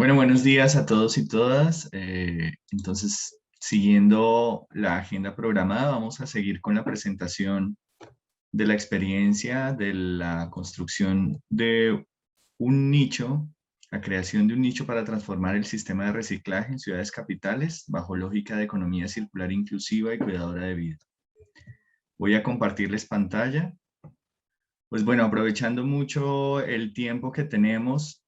Bueno, buenos días a todos y todas. Entonces, siguiendo la agenda programada, vamos a seguir con la presentación de la experiencia de la construcción de un nicho, la creación de un nicho para transformar el sistema de reciclaje en ciudades capitales bajo lógica de economía circular inclusiva y cuidadora de vida. Voy a compartirles pantalla. Pues bueno, aprovechando mucho el tiempo que tenemos,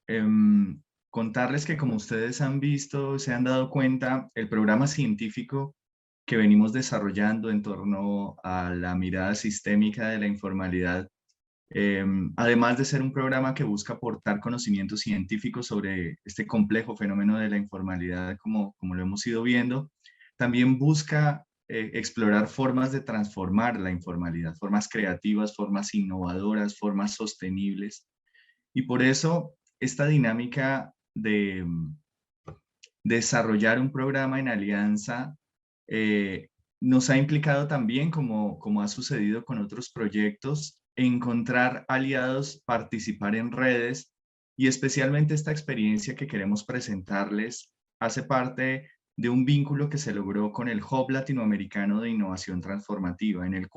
contarles que como ustedes han visto, se han dado cuenta, el programa científico que venimos desarrollando en torno a la mirada sistémica de la informalidad, además de ser un programa que busca aportar conocimiento científico sobre este complejo fenómeno de la informalidad, como lo hemos ido viendo, también busca explorar formas de transformar la informalidad, formas creativas, formas innovadoras, formas sostenibles. Y por eso esta dinámica de desarrollar un programa en alianza nos ha implicado también, como ha sucedido con otros proyectos, encontrar aliados, participar en redes y especialmente esta experiencia que queremos presentarles hace parte de un vínculo que se logró con el Hub Latinoamericano de Innovación Transformativa, al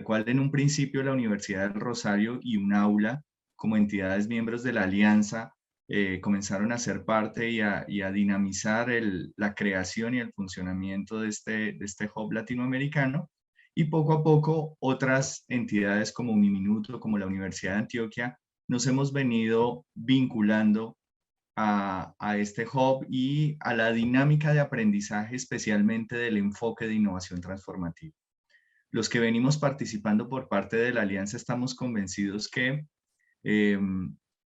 cual en un principio la Universidad del Rosario y un aula como entidades miembros de la alianza comenzaron a ser parte y a dinamizar la creación y el funcionamiento de este hub latinoamericano. Y poco a poco otras entidades como Uniminuto, como la Universidad de Antioquia, nos hemos venido vinculando a este hub y a la dinámica de aprendizaje, especialmente del enfoque de innovación transformativa. Los que venimos participando por parte de la alianza estamos convencidos que eh,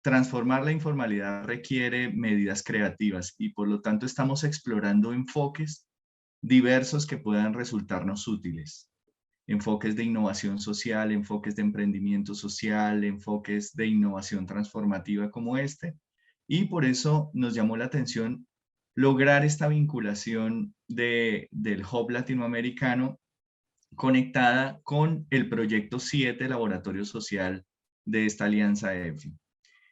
transformar la informalidad requiere medidas creativas y por lo tanto estamos explorando enfoques diversos que puedan resultarnos útiles. Enfoques de innovación social, enfoques de emprendimiento social, enfoques de innovación transformativa como este. Y por eso nos llamó la atención lograr esta vinculación del Hub Latinoamericano conectada con el proyecto 7 Laboratorio Social de esta alianza EFI.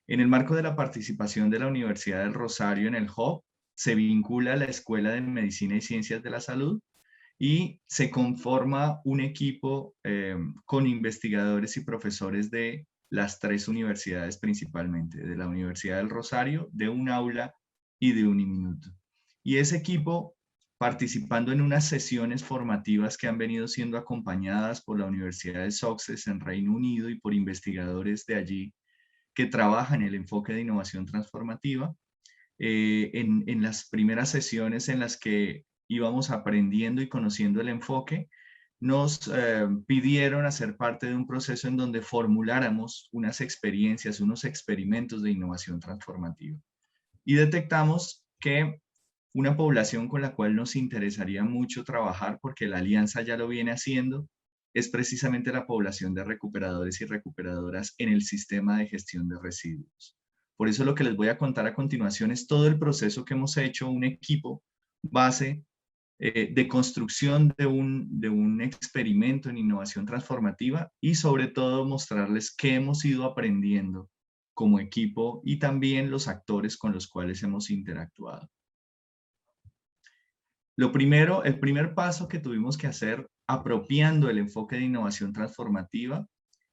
En el marco de la participación de la Universidad del Rosario en el Hub, se vincula la Escuela de Medicina y Ciencias de la Salud y se conforma un equipo con investigadores y profesores de las tres universidades principalmente, de la Universidad del Rosario, de un aula y de Uniminuto. Y ese equipo participando en unas sesiones formativas que han venido siendo acompañadas por la Universidad de Sussex en Reino Unido y por investigadores de allí que trabajan el enfoque de innovación transformativa. En las primeras sesiones en las que íbamos aprendiendo y conociendo el enfoque, nos pidieron hacer parte de un proceso en donde formuláramos unas experiencias, unos experimentos de innovación transformativa. Y detectamos que una población con la cual nos interesaría mucho trabajar, porque la alianza ya lo viene haciendo, es precisamente la población de recuperadores y recuperadoras en el sistema de gestión de residuos. Por eso lo que les voy a contar a continuación es todo el proceso que hemos hecho, un equipo base de construcción de un experimento en innovación transformativa y sobre todo mostrarles qué hemos ido aprendiendo como equipo y también los actores con los cuales hemos interactuado. Lo primero, el primer paso que tuvimos que hacer apropiando el enfoque de innovación transformativa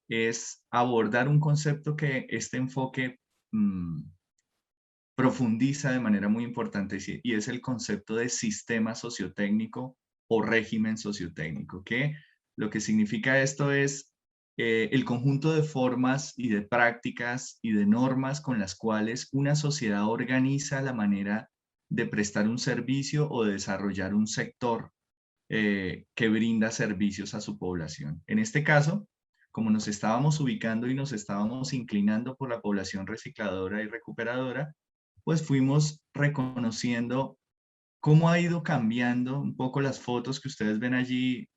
es abordar un concepto que este enfoque profundiza de manera muy importante y es el concepto de sistema sociotécnico o régimen sociotécnico, que lo que significa esto es el conjunto de formas y de prácticas y de normas con las cuales una sociedad organiza la manera de prestar un servicio o de desarrollar un sector que brinda servicios a su población. En este caso, como nos estábamos ubicando y nos estábamos inclinando por la población recicladora y recuperadora, pues fuimos reconociendo cómo ha ido cambiando un poco las fotos que ustedes ven allí,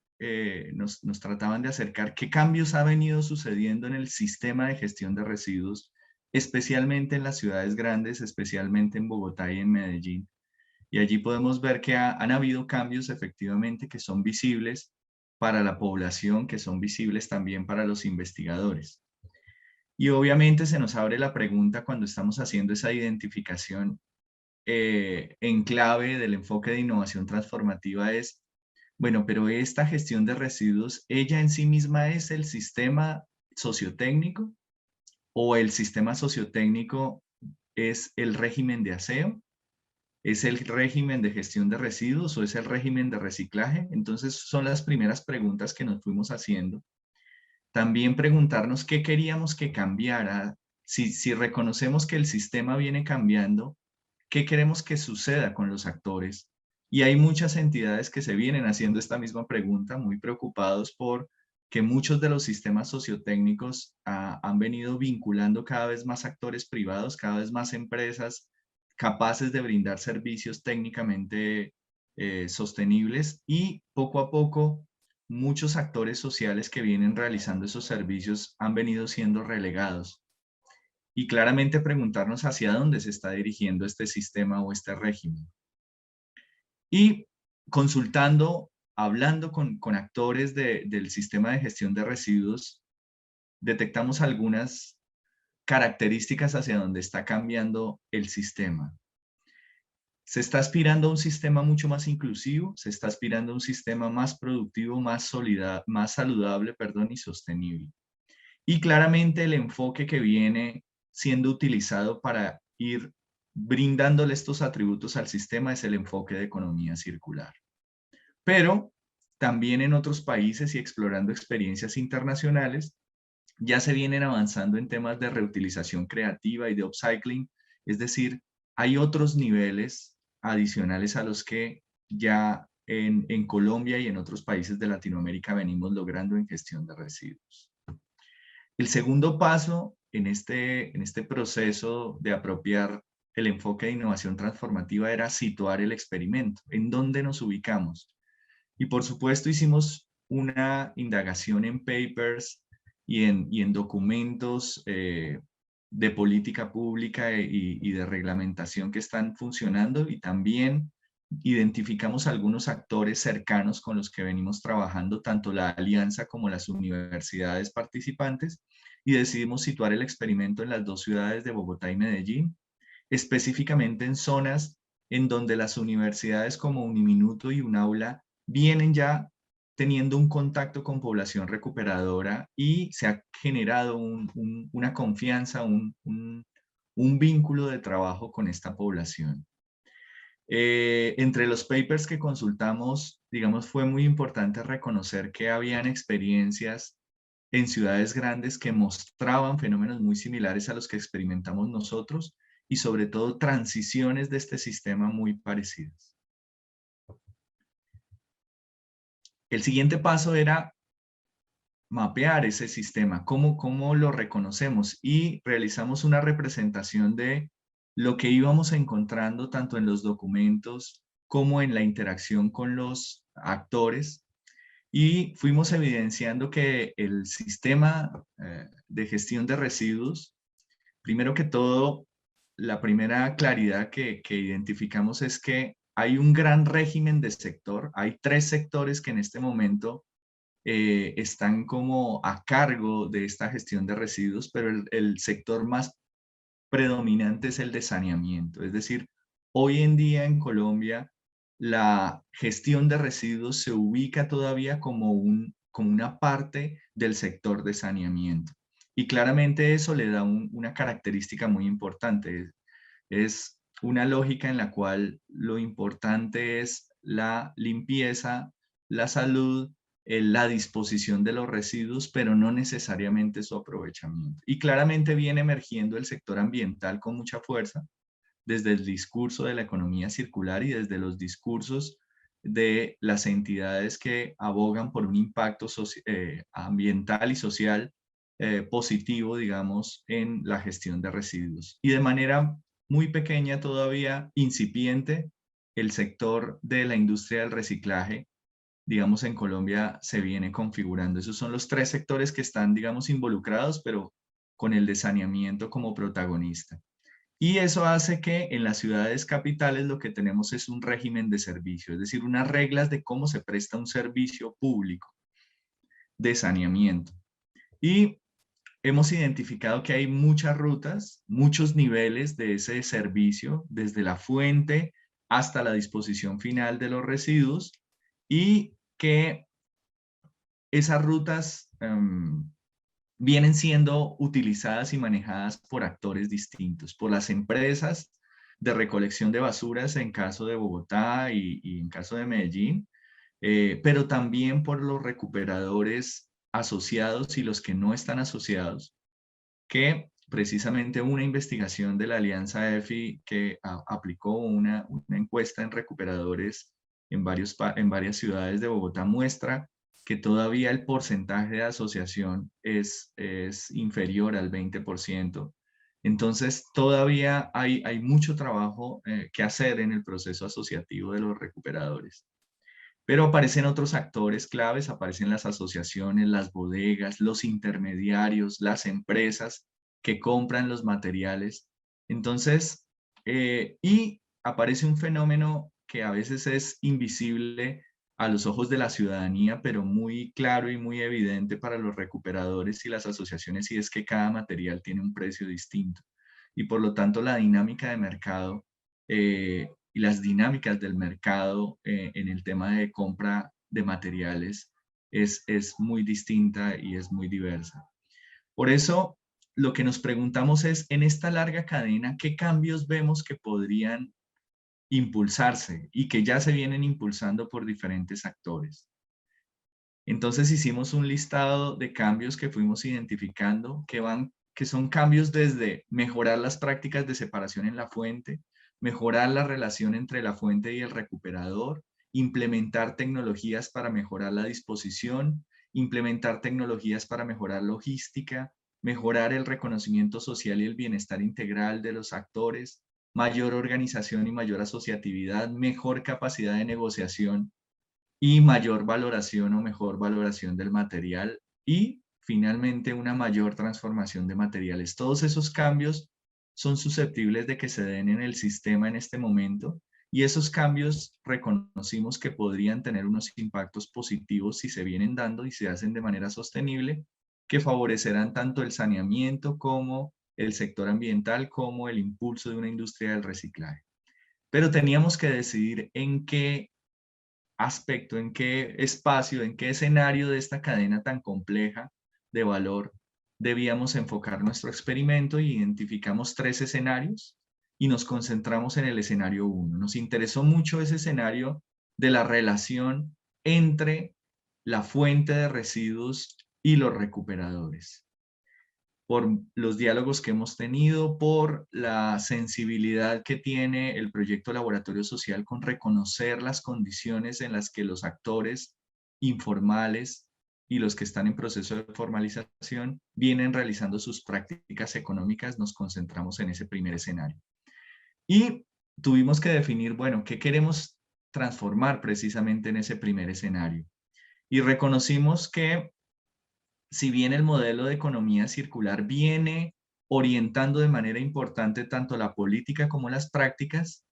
nos trataban de acercar qué cambios ha venido sucediendo en el sistema de gestión de residuos, especialmente en las ciudades grandes, especialmente en Bogotá y en Medellín. Y allí podemos ver que han habido cambios efectivamente que son visibles para la población, que son visibles también para los investigadores. Y obviamente se nos abre la pregunta cuando estamos haciendo esa identificación, en clave del enfoque de innovación transformativa es, bueno, pero esta gestión de residuos, ¿ella en sí misma es el sistema sociotécnico o el sistema sociotécnico es el régimen de aseo? ¿Es el régimen de gestión de residuos o es el régimen de reciclaje? Entonces son las primeras preguntas que nos fuimos haciendo. También preguntarnos qué queríamos que cambiara. Si reconocemos que el sistema viene cambiando, ¿qué queremos que suceda con los actores? Y hay muchas entidades que se vienen haciendo esta misma pregunta, muy preocupados por que muchos de los sistemas sociotécnicos han venido vinculando cada vez más actores privados, cada vez más empresas capaces de brindar servicios técnicamente sostenibles, y poco a poco muchos actores sociales que vienen realizando esos servicios han venido siendo relegados. Y claramente preguntarnos hacia dónde se está dirigiendo este sistema o este régimen. Y consultando, hablando con actores del sistema de gestión de residuos, detectamos algunas características hacia dónde está cambiando el sistema. Se está aspirando a un sistema mucho más inclusivo, se está aspirando a un sistema más productivo, más saludable, perdón, y sostenible. Y claramente el enfoque que viene siendo utilizado para ir brindándole estos atributos al sistema es el enfoque de economía circular. Pero también en otros países y explorando experiencias internacionales, ya se vienen avanzando en temas de reutilización creativa y de upcycling, es decir, hay otros niveles adicionales a los que ya en Colombia y en otros países de Latinoamérica venimos logrando en gestión de residuos. El segundo paso en este proceso de apropiar el enfoque de innovación transformativa era situar el experimento, en dónde nos ubicamos. Y por supuesto hicimos una indagación en papers y en documentos de política pública y de reglamentación que están funcionando, y también identificamos algunos actores cercanos con los que venimos trabajando, tanto la alianza como las universidades participantes, y decidimos situar el experimento en las dos ciudades de Bogotá y Medellín, específicamente en zonas en donde las universidades como Uniminuto y Unaula vienen ya teniendo un contacto con población recuperadora y se ha generado una confianza, un vínculo de trabajo con esta población. Entre los papers que consultamos, digamos, fue muy importante reconocer que habían experiencias en ciudades grandes que mostraban fenómenos muy similares a los que experimentamos nosotros, y sobre todo transiciones de este sistema muy parecidas. El siguiente paso era mapear ese sistema, cómo lo reconocemos, y realizamos una representación de lo que íbamos encontrando tanto en los documentos como en la interacción con los actores, y fuimos evidenciando que el sistema de gestión de residuos, primero que todo, la primera claridad que identificamos es que hay un gran régimen de sector, hay tres sectores que en este momento están como a cargo de esta gestión de residuos, pero el sector más predominante es el de saneamiento. Es decir, hoy en día en Colombia la gestión de residuos se ubica todavía como una parte del sector de saneamiento. Y claramente eso le da una característica muy importante. Es una lógica en la cual lo importante es la limpieza, la salud, la disposición de los residuos, pero no necesariamente su aprovechamiento. Y claramente viene emergiendo el sector ambiental con mucha fuerza, desde el discurso de la economía circular y desde los discursos de las entidades que abogan por un impacto ambiental y social positivo, digamos, en la gestión de residuos. Y de manera muy pequeña todavía, incipiente, el sector de la industria del reciclaje, digamos, en Colombia se viene configurando. Esos son los tres sectores que están, digamos, involucrados, pero con el de saneamiento como protagonista. Y eso hace que en las ciudades capitales lo que tenemos es un régimen de servicio, es decir, unas reglas de cómo se presta un servicio público de saneamiento. Y hemos identificado que hay muchas rutas, muchos niveles de ese servicio, desde la fuente hasta la disposición final de los residuos, y que esas rutas vienen siendo utilizadas y manejadas por actores distintos, por las empresas de recolección de basuras en caso de Bogotá y en caso de Medellín, pero también por los recuperadores asociados y los que no están asociados, que precisamente una investigación de la Alianza EFI que aplicó una encuesta en recuperadores en varias ciudades de Bogotá muestra que todavía el porcentaje de asociación es inferior al 20%. Entonces, todavía hay mucho trabajo que hacer en el proceso asociativo de los recuperadores. Pero aparecen otros actores claves, aparecen las asociaciones, las bodegas, los intermediarios, las empresas que compran los materiales. Entonces, y aparece un fenómeno que a veces es invisible a los ojos de la ciudadanía, pero muy claro y muy evidente para los recuperadores y las asociaciones, y es que cada material tiene un precio distinto. Y por lo tanto, la dinámica de mercado y las dinámicas del mercado en el tema de compra de materiales es muy distinta y es muy diversa. Por eso, lo que nos preguntamos es, en esta larga cadena, ¿qué cambios vemos que podrían impulsarse y que ya se vienen impulsando por diferentes actores? Entonces hicimos un listado de cambios que fuimos identificando que son cambios desde mejorar las prácticas de separación en la fuente, mejorar la relación entre la fuente y el recuperador, implementar tecnologías para mejorar la disposición, implementar tecnologías para mejorar logística, mejorar el reconocimiento social y el bienestar integral de los actores, mayor organización y mayor asociatividad, mejor capacidad de negociación y mayor valoración o mejor valoración del material y finalmente una mayor transformación de materiales. Todos esos cambios son susceptibles de que se den en el sistema en este momento y esos cambios reconocimos que podrían tener unos impactos positivos si se vienen dando y se hacen de manera sostenible, que favorecerán tanto el saneamiento como el sector ambiental como el impulso de una industria del reciclaje. Pero teníamos que decidir en qué aspecto, en qué espacio, en qué escenario de esta cadena tan compleja de valor debíamos enfocar nuestro experimento y identificamos 3 escenarios y nos concentramos en el escenario 1. Nos interesó mucho ese escenario de la relación entre la fuente de residuos y los recuperadores, por los diálogos que hemos tenido, por la sensibilidad que tiene el proyecto Laboratorio Social con reconocer las condiciones en las que los actores informales y los que están en proceso de formalización vienen realizando sus prácticas económicas. Nos concentramos en ese primer escenario. Y tuvimos que definir, bueno, ¿qué queremos transformar precisamente en ese primer escenario? Y reconocimos que si bien el modelo de economía circular viene orientando de manera importante tanto la política como las prácticas,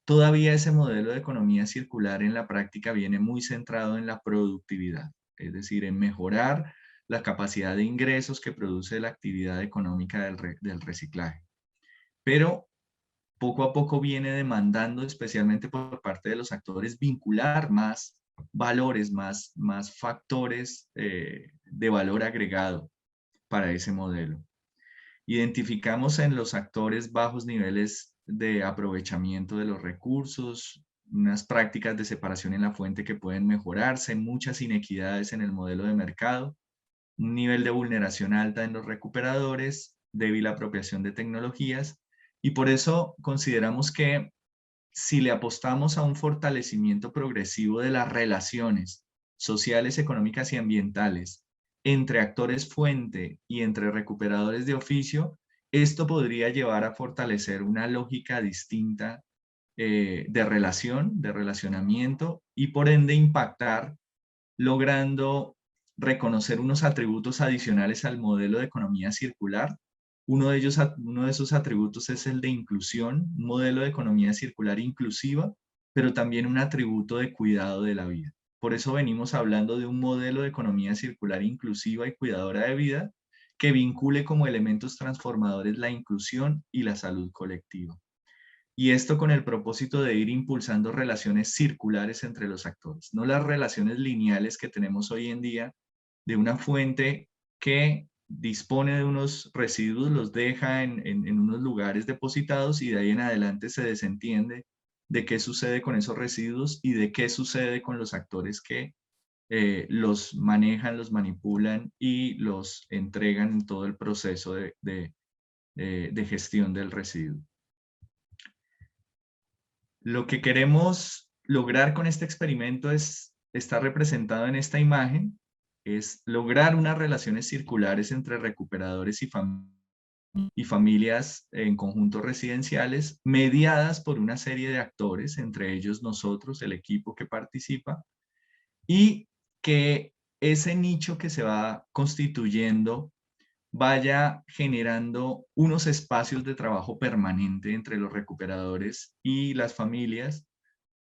todavía ese modelo de economía circular en la práctica viene muy centrado en la productividad, es decir, en mejorar la capacidad de ingresos que produce la actividad económica del reciclaje. Pero poco a poco viene demandando, especialmente por parte de los actores, vincular más valores, más factores de valor agregado para ese modelo. Identificamos en los actores bajos niveles de aprovechamiento de los recursos, unas prácticas de separación en la fuente que pueden mejorarse, muchas inequidades en el modelo de mercado, un nivel de vulneración alta en los recuperadores, débil apropiación de tecnologías, y por eso consideramos que si le apostamos a un fortalecimiento progresivo de las relaciones sociales, económicas y ambientales entre actores fuente y entre recuperadores de oficio, esto podría llevar a fortalecer una lógica distinta de relación, de relacionamiento y por ende impactar logrando reconocer unos atributos adicionales al modelo de economía circular. Uno de esos atributos es el de inclusión, un modelo de economía circular inclusiva, pero también un atributo de cuidado de la vida. Por eso venimos hablando de un modelo de economía circular inclusiva y cuidadora de vida, que vincule como elementos transformadores la inclusión y la salud colectiva. Y esto con el propósito de ir impulsando relaciones circulares entre los actores, no las relaciones lineales que tenemos hoy en día de una fuente que dispone de unos residuos, los deja en unos lugares depositados y de ahí en adelante se desentiende de qué sucede con esos residuos y de qué sucede con los actores que los manejan, los manipulan y los entregan en todo el proceso de gestión del residuo. Lo que queremos lograr con este experimento está representado en esta imagen, es lograr unas relaciones circulares entre recuperadores y familias en conjuntos residenciales, mediadas por una serie de actores, entre ellos nosotros, el equipo que participa, y que ese nicho que se va constituyendo vaya generando unos espacios de trabajo permanente entre los recuperadores y las familias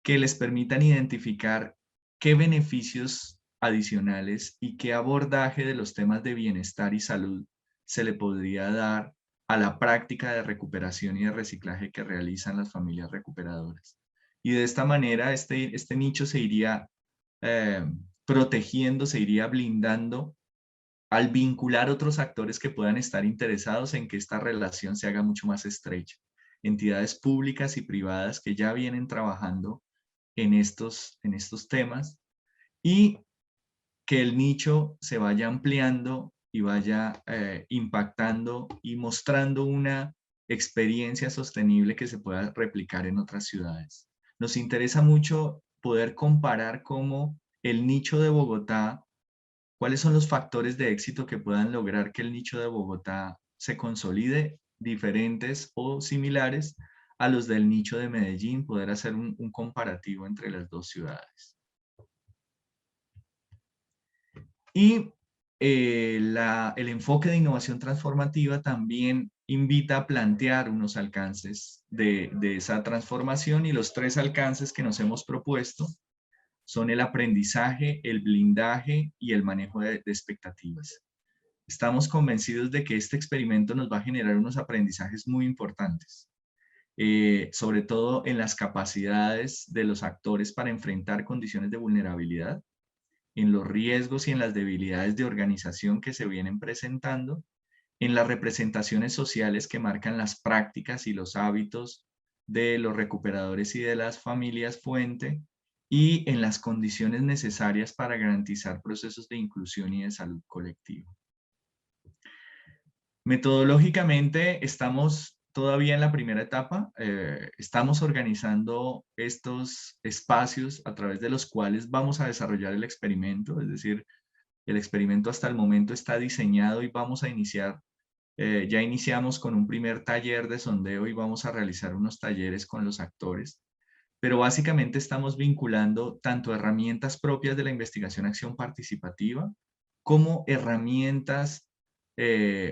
que les permitan identificar qué beneficios adicionales y qué abordaje de los temas de bienestar y salud se le podría dar a la práctica de recuperación y de reciclaje que realizan las familias recuperadoras. Y de esta manera este nicho se iría eh, protegiendo, se iría blindando al vincular otros actores que puedan estar interesados en que esta relación se haga mucho más estrecha. Entidades públicas y privadas que ya vienen trabajando en estos temas y que el nicho se vaya ampliando y vaya impactando y mostrando una experiencia sostenible que se pueda replicar en otras ciudades. Nos interesa mucho poder comparar cómo el nicho de Bogotá, cuáles son los factores de éxito que puedan lograr que el nicho de Bogotá se consolide, diferentes o similares a los del nicho de Medellín, poder hacer un comparativo entre las dos ciudades. Y el enfoque de innovación transformativa también invita a plantear unos alcances de esa transformación, y los 3 alcances que nos hemos propuesto son el aprendizaje, el blindaje y el manejo de expectativas. Estamos convencidos de que este experimento nos va a generar unos aprendizajes muy importantes, sobre todo en las capacidades de los actores para enfrentar condiciones de vulnerabilidad, en los riesgos y en las debilidades de organización que se vienen presentando, en las representaciones sociales que marcan las prácticas y los hábitos de los recuperadores y de las familias fuente, y en las condiciones necesarias para garantizar procesos de inclusión y de salud colectiva. Metodológicamente estamos todavía en la primera etapa, estamos organizando estos espacios a través de los cuales vamos a desarrollar el experimento, es decir, el experimento hasta el momento está diseñado y vamos a iniciar, ya iniciamos con un primer taller de sondeo y vamos a realizar unos talleres con los actores, pero básicamente estamos vinculando tanto herramientas propias de la investigación-acción participativa como herramientas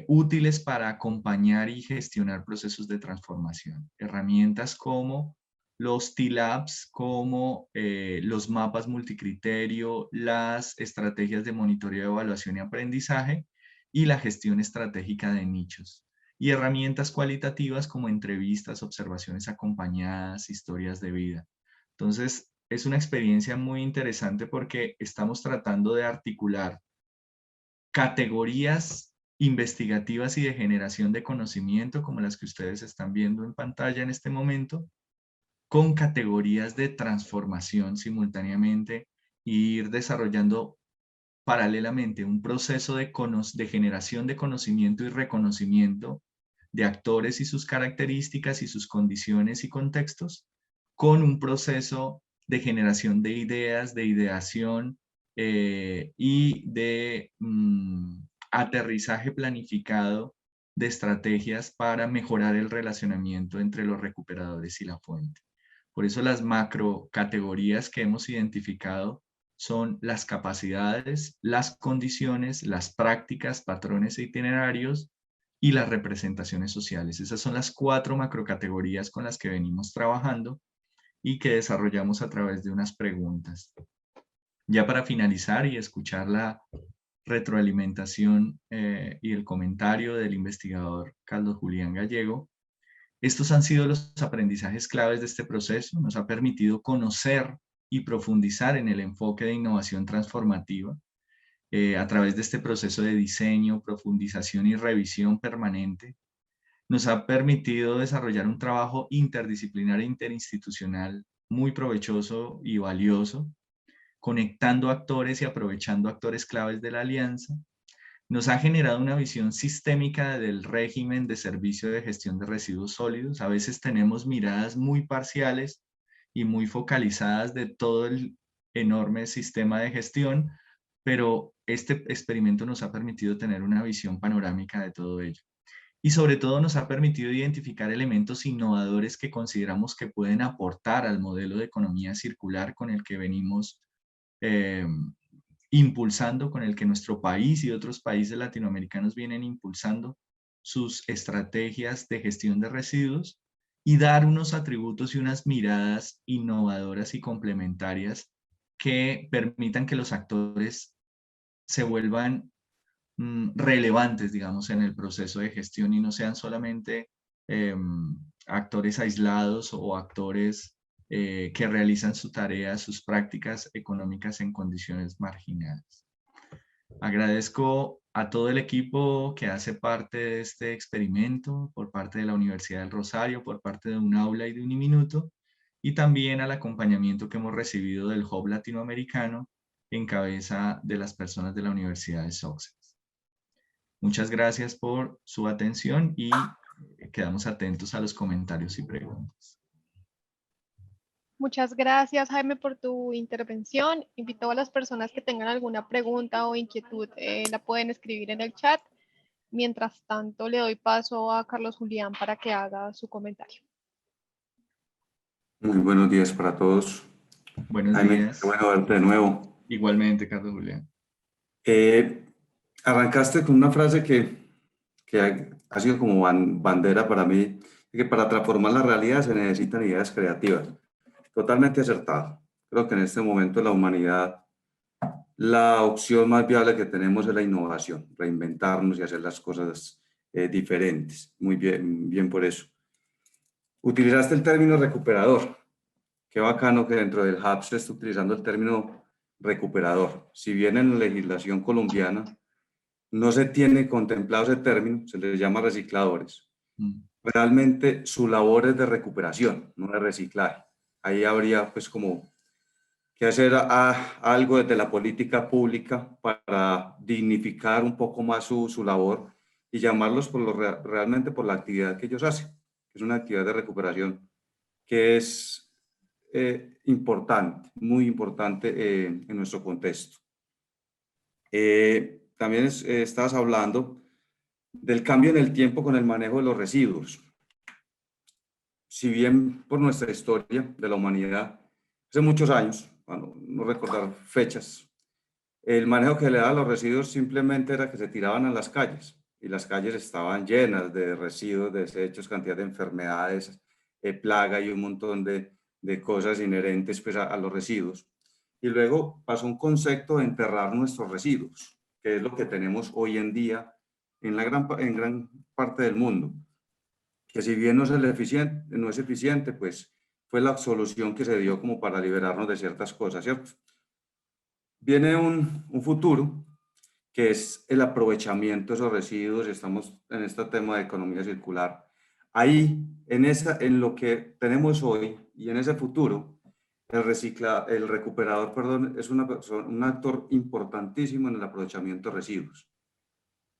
útiles para acompañar y gestionar procesos de transformación. Herramientas como los T-Labs, como los mapas multicriterio, las estrategias de monitoreo, evaluación y aprendizaje y la gestión estratégica de nichos. Y herramientas cualitativas como entrevistas, observaciones acompañadas, historias de vida. Entonces, es una experiencia muy interesante porque estamos tratando de articular categorías investigativas y de generación de conocimiento, como las que ustedes están viendo en pantalla en este momento, con categorías de transformación simultáneamente, e ir desarrollando paralelamente un proceso de generación de conocimiento y reconocimiento de actores y sus características y sus condiciones y contextos, con un proceso de generación de ideas, de ideación y de aterrizaje planificado de estrategias para mejorar el relacionamiento entre los recuperadores y la fuente. Por eso las macro categorías que hemos identificado son las capacidades, las condiciones, las prácticas, patrones e itinerarios y las representaciones sociales. Esas son las 4 macrocategorías con las que venimos trabajando y que desarrollamos a través de unas preguntas. Ya para finalizar y escuchar la retroalimentación y el comentario del investigador Carlos Julián Gallego. Estos han sido los aprendizajes claves de este proceso. Nos ha permitido conocer y profundizar en el enfoque de innovación transformativa a través de este proceso de diseño, profundización y revisión permanente. Nos ha permitido desarrollar un trabajo interdisciplinar e interinstitucional muy provechoso y valioso, conectando actores y aprovechando actores claves de la alianza. Nos ha generado una visión sistémica del régimen de servicio de gestión de residuos sólidos. A veces tenemos miradas muy parciales y muy focalizadas de todo el enorme sistema de gestión, pero este experimento nos ha permitido tener una visión panorámica de todo ello. Y sobre todo nos ha permitido identificar elementos innovadores que consideramos que pueden aportar al modelo de economía circular con el que venimos impulsando, con el que nuestro país y otros países latinoamericanos vienen impulsando sus estrategias de gestión de residuos, y dar unos atributos y unas miradas innovadoras y complementarias que permitan que los actores se vuelvan relevantes, digamos, en el proceso de gestión y no sean solamente actores aislados o actores que realizan su tarea, sus prácticas económicas en condiciones marginales. Agradezco a todo el equipo que hace parte de este experimento, por parte de la Universidad del Rosario, por parte de UNAULA y de Uniminuto, y también al acompañamiento que hemos recibido del Hub Latinoamericano en cabeza de las personas de la Universidad de Sussex. Muchas gracias por su atención y quedamos atentos a los comentarios y preguntas. Muchas gracias, Jaime, por tu intervención. Invito a las personas que tengan alguna pregunta o inquietud, la pueden escribir en el chat. Mientras tanto, le doy paso a Carlos Julián para que haga su comentario. Muy buenos días para todos. Buenos Jaime, días. qué bueno verte de nuevo. Igualmente, Carlos Julián. Arrancaste con una frase que ha sido como bandera para mí, que para transformar la realidad se necesitan ideas creativas. Totalmente acertado. Creo que en este momento la humanidad, la opción más viable que tenemos es la innovación, reinventarnos y hacer las cosas diferentes. Muy bien, bien por eso. Utilizaste el término recuperador. Qué bacano que dentro del Hub se esté utilizando el término recuperador. Si bien en la legislación colombiana no se tiene contemplado ese término, se les llama recicladores. Realmente su labor es de recuperación, no de reciclaje. Ahí habría pues como que hacer algo desde la política pública para dignificar un poco más su labor y llamarlos realmente por la actividad que ellos hacen, que es una actividad de recuperación que es importante, muy importante en nuestro contexto. También estabas hablando del cambio en el tiempo con el manejo de los residuos. Si bien por nuestra historia de la humanidad, hace muchos años, bueno, no recordar fechas, el manejo que le daba a los residuos simplemente era que se tiraban a las calles y las calles estaban llenas de residuos, de desechos, cantidad de enfermedades, plaga y un montón de cosas inherentes pues, a los residuos. Y luego pasó un concepto de enterrar nuestros residuos, que es lo que tenemos hoy en día en gran parte del mundo, que si bien no es eficiente, pues fue la solución que se dio como para liberarnos de ciertas cosas, ¿cierto? Viene un futuro que es el aprovechamiento de esos residuos. Estamos en este tema de economía circular. Ahí, en lo que tenemos hoy y en ese futuro, el recuperador, perdón, es un actor importantísimo en el aprovechamiento de residuos.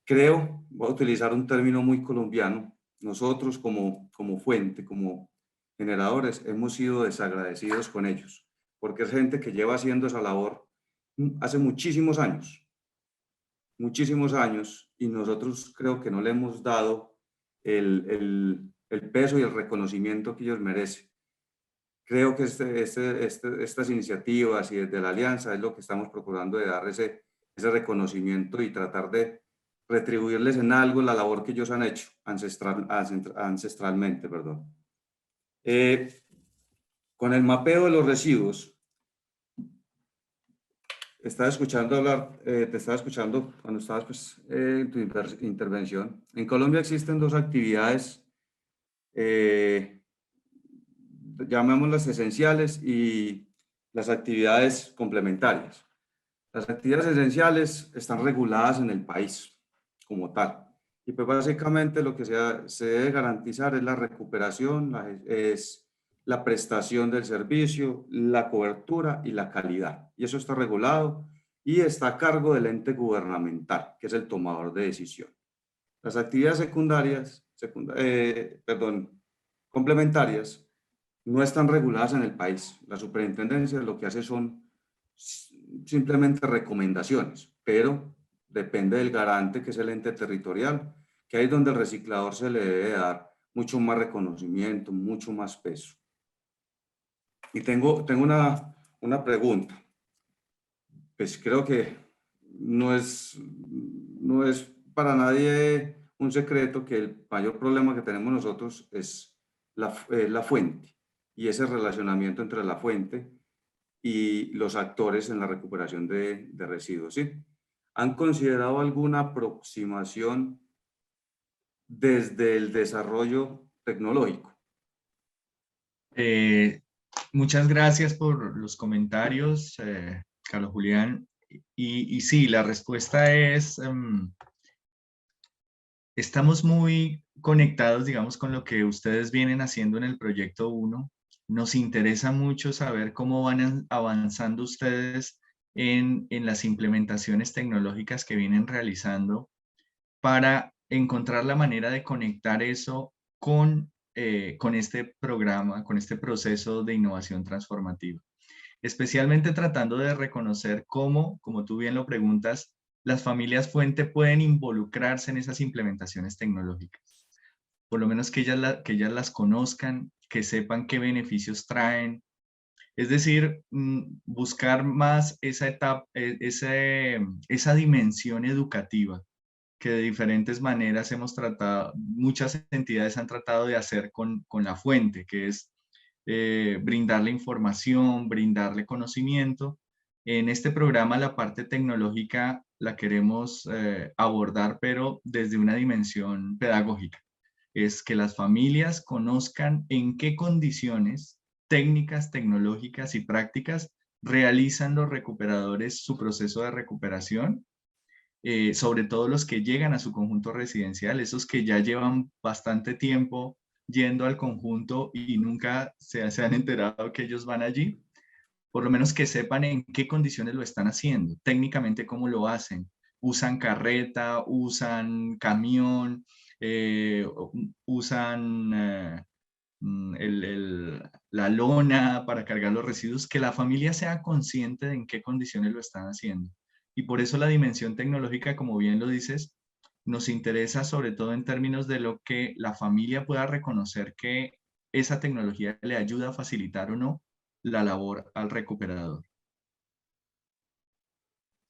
Creo, voy a utilizar un término muy colombiano, nosotros como fuente, como generadores, hemos sido desagradecidos con ellos, porque es gente que lleva haciendo esa labor hace muchísimos años, y nosotros creo que no le hemos dado el peso y el reconocimiento que ellos merecen. Creo que estas iniciativas y desde la Alianza es lo que estamos procurando de dar ese reconocimiento y tratar de retribuirles en algo la labor que ellos han hecho ancestralmente. Perdón. Con el mapeo de los residuos, estaba escuchando hablar, te estaba escuchando cuando estabas pues, en tu intervención. En Colombia existen dos actividades, eh, llamémoslas esenciales, y las actividades complementarias. Las actividades esenciales están reguladas en el país como tal. Y pues básicamente lo que se debe garantizar es la recuperación, es la prestación del servicio, la cobertura y la calidad. Y eso está regulado y está a cargo del ente gubernamental, que es el tomador de decisión. Las actividades complementarias, no están reguladas en el país. La superintendencia lo que hace son simplemente recomendaciones, pero depende del garante, que es el ente territorial, que ahí es donde el reciclador se le debe dar mucho más reconocimiento, mucho más peso. Y tengo una pregunta. Pues creo que no es para nadie un secreto que el mayor problema que tenemos nosotros es la fuente y ese relacionamiento entre la fuente y los actores en la recuperación de residuos, ¿sí? ¿Han considerado alguna aproximación desde el desarrollo tecnológico? Eh, Muchas gracias por los comentarios, Carlos Julián. Y sí, la respuesta es, estamos muy conectados, digamos, con lo que ustedes vienen haciendo en el proyecto 1. Nos interesa mucho saber cómo van avanzando ustedes en las implementaciones tecnológicas que vienen realizando para encontrar la manera de conectar eso con este programa, con este proceso de innovación transformativa. Especialmente tratando de reconocer cómo, como tú bien lo preguntas, las familias fuente pueden involucrarse en esas implementaciones tecnológicas. Por lo menos que ellas las conozcan, que sepan qué beneficios traen. Es decir, buscar más esa etapa, esa dimensión educativa que de diferentes maneras hemos tratado, muchas entidades han tratado de hacer con la fuente, que es brindarle información, brindarle conocimiento. En este programa la parte tecnológica la queremos abordar, pero desde una dimensión pedagógica. Es que las familias conozcan en qué condiciones técnicas, tecnológicas y prácticas realizan los recuperadores su proceso de recuperación, sobre todo los que llegan a su conjunto residencial, esos que ya llevan bastante tiempo yendo al conjunto y nunca se han enterado que ellos van allí, por lo menos que sepan en qué condiciones lo están haciendo, técnicamente cómo lo hacen. Usan carreta, usan camión, usan la lona para cargar los residuos, que la familia sea consciente de en qué condiciones lo están haciendo. Y por eso la dimensión tecnológica, como bien lo dices, nos interesa sobre todo en términos de lo que la familia pueda reconocer que esa tecnología le ayuda a facilitar o no la labor al recuperador.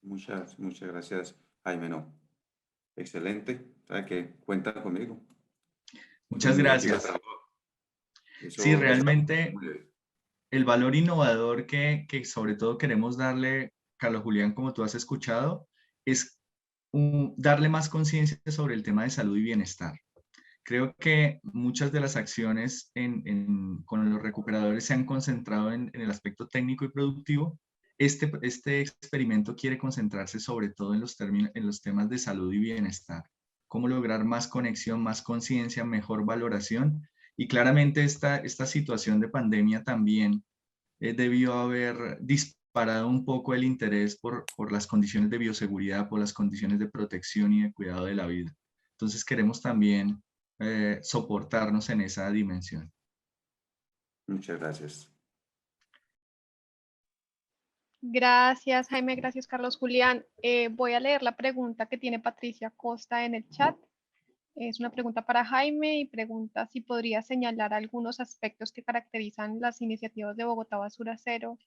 Muchas gracias, Jaime. No, excelente. ¿Sabe que cuenta conmigo? Con Muchas mi equipo de gracias. trabajo. Sí, Eso está realmente muy bien. el valor innovador que sobre todo queremos darle, Carlos Julián, como tú has escuchado, es darle más conciencia sobre el tema de salud y bienestar. Creo que muchas de las acciones con los recuperadores se han concentrado en el aspecto técnico y productivo. Este experimento quiere concentrarse sobre todo en los temas de salud y bienestar. Cómo lograr más conexión, más conciencia, mejor valoración. Y claramente esta situación de pandemia también debió haber disparado un poco el interés por las condiciones de bioseguridad, por las condiciones de protección y de cuidado de la vida. Entonces queremos también soportarnos en esa dimensión. Muchas gracias. Gracias, Jaime. Gracias, Carlos Julián. Voy a leer la pregunta que tiene Patricia Costa en el chat. Es una pregunta para Jaime y pregunta si podría señalar algunos aspectos que caracterizan las iniciativas de Bogotá Basura Cero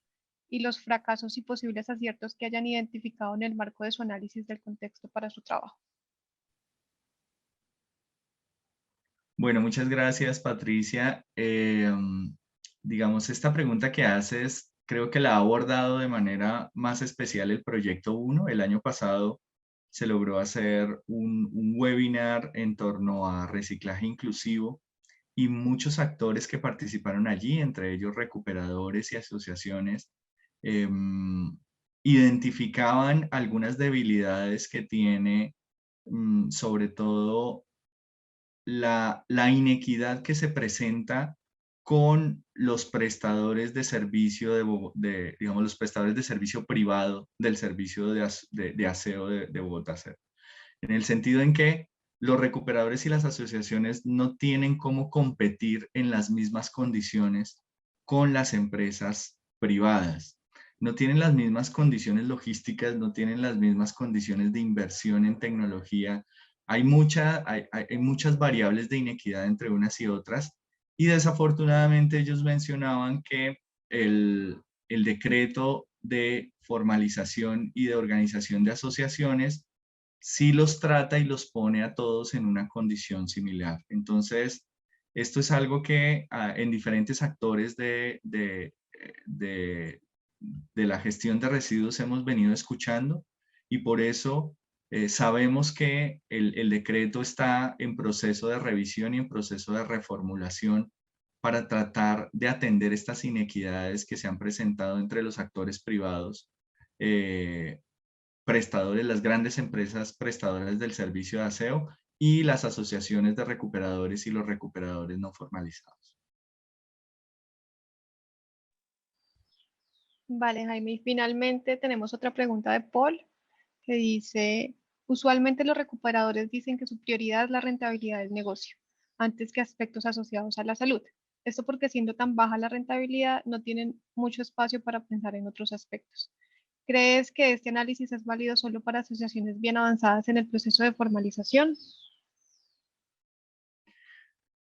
y los fracasos y posibles aciertos que hayan identificado en el marco de su análisis del contexto para su trabajo. Bueno, muchas gracias, Patricia. Digamos, esta pregunta que haces creo que la ha abordado de manera más especial el Proyecto 1. El año pasado se logró hacer un webinar en torno a reciclaje inclusivo y muchos actores que participaron allí, entre ellos recuperadores y asociaciones, identificaban algunas debilidades que tiene, sobre todo la inequidad que se presenta con los prestadores de servicio, digamos, los prestadores de servicio privado del servicio de aseo de Bogotá Cero. En el sentido en que los recuperadores y las asociaciones no tienen cómo competir en las mismas condiciones con las empresas privadas. No tienen las mismas condiciones logísticas, no tienen las mismas condiciones de inversión en tecnología. Hay muchas variables de inequidad entre unas y otras, y desafortunadamente ellos mencionaban que el decreto de formalización y de organización de asociaciones sí los trata y los pone a todos en una condición similar. Entonces, esto es algo que en diferentes actores de la gestión de residuos hemos venido escuchando, y por eso sabemos que el decreto está en proceso de revisión y en proceso de reformulación para tratar de atender estas inequidades que se han presentado entre los actores privados, prestadores, las grandes empresas prestadoras del servicio de aseo y las asociaciones de recuperadores y los recuperadores no formalizados. Vale, Jaime, y finalmente tenemos otra pregunta de Paul que dice, usualmente los recuperadores dicen que su prioridad es la rentabilidad del negocio, antes que aspectos asociados a la salud. Esto porque siendo tan baja la rentabilidad, no tienen mucho espacio para pensar en otros aspectos. ¿Crees que este análisis es válido solo para asociaciones bien avanzadas en el proceso de formalización?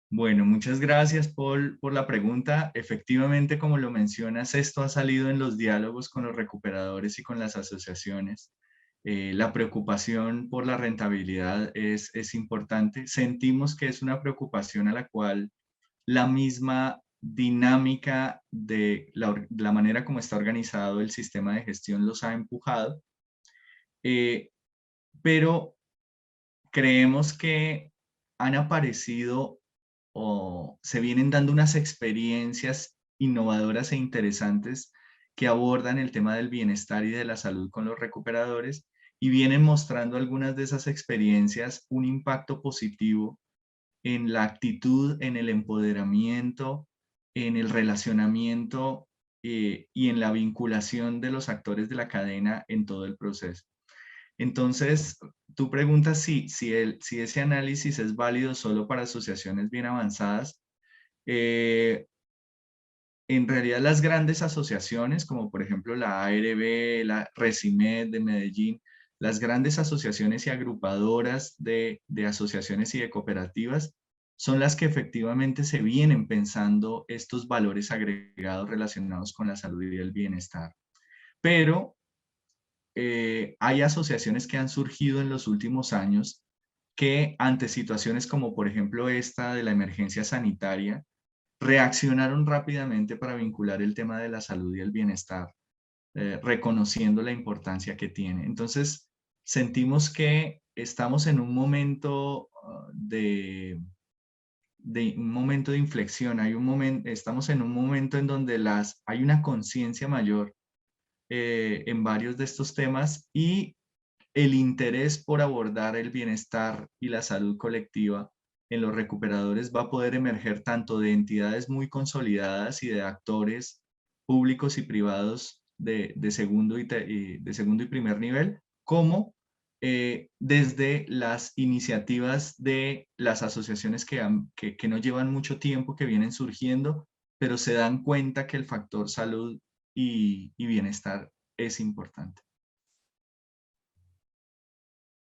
Bueno, muchas gracias, Paul, por la pregunta. Efectivamente, como lo mencionas, esto ha salido en los diálogos con los recuperadores y con las asociaciones. La preocupación por la rentabilidad es importante. Sentimos que es una preocupación a la cual la misma dinámica de la manera como está organizado el sistema de gestión los ha empujado, pero creemos que han aparecido o se vienen dando unas experiencias innovadoras e interesantes que abordan el tema del bienestar y de la salud con los recuperadores, y vienen mostrando algunas de esas experiencias un impacto positivo en la actitud, en el empoderamiento, en el relacionamiento y en la vinculación de los actores de la cadena en todo el proceso. Entonces, tú preguntas si ese análisis es válido solo para asociaciones bien avanzadas. En realidad, las grandes asociaciones, como por ejemplo la ARB, la Resimed de Medellín, las grandes asociaciones y agrupadoras de asociaciones y de cooperativas, son las que efectivamente se vienen pensando estos valores agregados relacionados con la salud y el bienestar. Pero hay asociaciones que han surgido en los últimos años que ante situaciones como por ejemplo esta de la emergencia sanitaria, reaccionaron rápidamente para vincular el tema de la salud y el bienestar, reconociendo la importancia que tiene. Entonces, sentimos que estamos en un momento de un momento de inflexión, estamos en un momento en donde hay una conciencia mayor en varios de estos temas, y el interés por abordar el bienestar y la salud colectiva en los recuperadores va a poder emerger tanto de entidades muy consolidadas y de actores públicos y privados de segundo y primer nivel, como desde las iniciativas de las asociaciones que no llevan mucho tiempo, que vienen surgiendo, pero se dan cuenta que el factor salud y bienestar es importante.